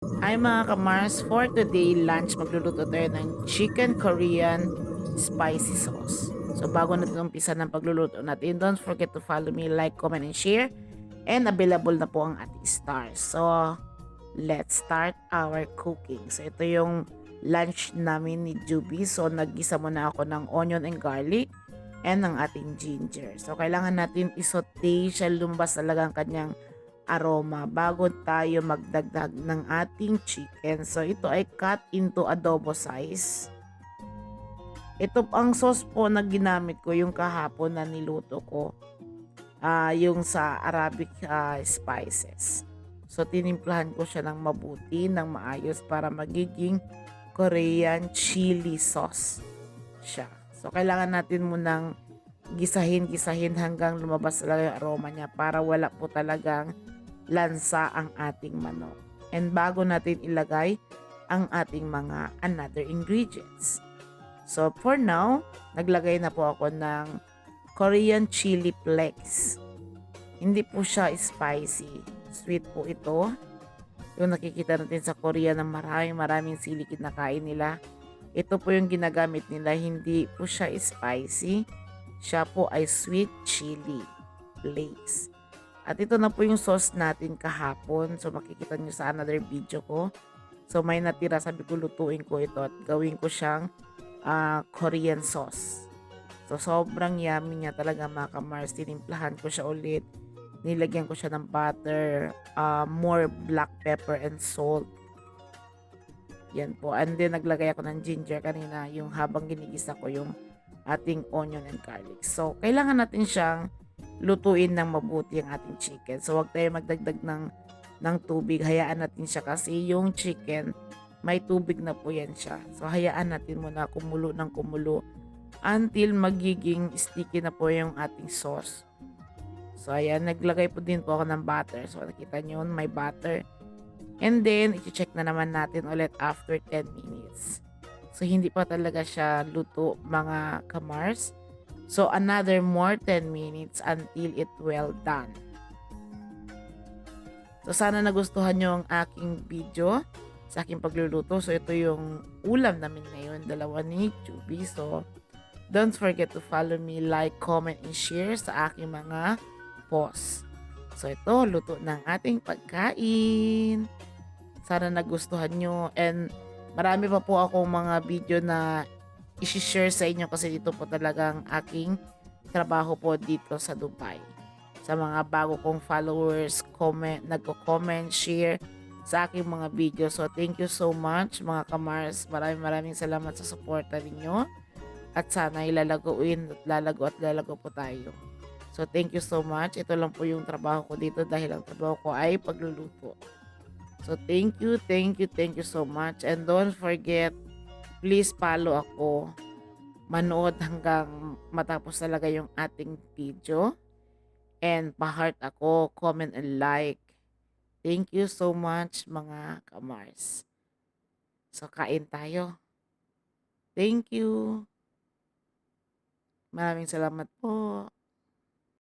Hi mga kamars, for today lunch magluluto tayo ng chicken Korean spicy sauce. So bago natin umpisa ng pagluluto natin, don't forget to follow me, like, comment, and share. And available na po ang ating stars. So let's start our cooking. So ito yung lunch namin ni Juby. So naggisa muna ako ng onion and garlic and ng ating ginger. So kailangan natin isote siya, lumabas talaga ang kanyang aroma bago tayo magdagdag ng ating chicken. So ito ay cut into adobo size. Ito ang sauce po na ginamit ko yung kahapon na niluto ko. Yung sa Arabic spices. So tinimplahan ko siya ng mabuti, ng maayos para magiging Korean chili sauce siya. So kailangan natin munang gisahin hanggang lumabas talaga yung aroma niya para wala po talagang lansa ang ating manok. And bago natin ilagay ang ating mga another ingredients. So for now, naglagay na po ako ng Korean chili flakes. Hindi po siya spicy. Sweet po ito. Yung nakikita natin sa Korea na maraming sili kinakain nila. Ito po yung ginagamit nila. Hindi po siya spicy. Siya po ay sweet chili flakes. At ito na po yung sauce natin kahapon. So makikita nyo sa another video ko. So may natira, sabi ko lutuin ko ito at gawin ko siyang Korean sauce. So sobrang yummy niya talaga mga kamars. Tinimplahan ko siya ulit. Nilagyan ko siya ng butter, more black pepper and salt. Yan po. And then naglagay ako ng ginger kanina yung habang ginigisa ko yung ating onion and garlic. So kailangan natin siyang lutuin ng mabuti ang ating chicken. So wag tayo magdagdag ng tubig. Hayaan natin siya kasi yung chicken may tubig na po yan siya. So hayaan natin muna kumulo ng kumulo until magiging sticky na po yung ating sauce. So ayan, naglagay po din po ako ng butter. So nakita nyo, may butter. And then, i-check na naman natin ulit after 10 minutes. So hindi pa talaga siya luto mga kamars. So another more 10 minutes until it well done. So sana nagustuhan nyo ang aking video sa aking pagluluto. So ito yung ulam namin ngayon, dalawa ni Juby. So don't forget to follow me, like, comment, and share sa aking mga posts. So ito, luto ng ating pagkain. Sana nagustuhan nyo and marami pa po akong mga video na i-share sa inyo kasi dito po talagang aking trabaho po dito sa Dubai. Sa mga bago kong followers, nagko-comment, share sa aking mga video. So thank you so much mga kamars. Maraming salamat sa suporta ninyo. At sana ilalaguin at lalago po tayo. So thank you so much. Ito lang po yung trabaho ko dito dahil ang trabaho ko ay pagluluto. So thank you so much. And don't forget, please follow ako. Manood hanggang matapos talaga yung ating video. And pa-heart ako, comment and like. Thank you so much mga kamars. So kain tayo. Thank you. Maraming salamat po.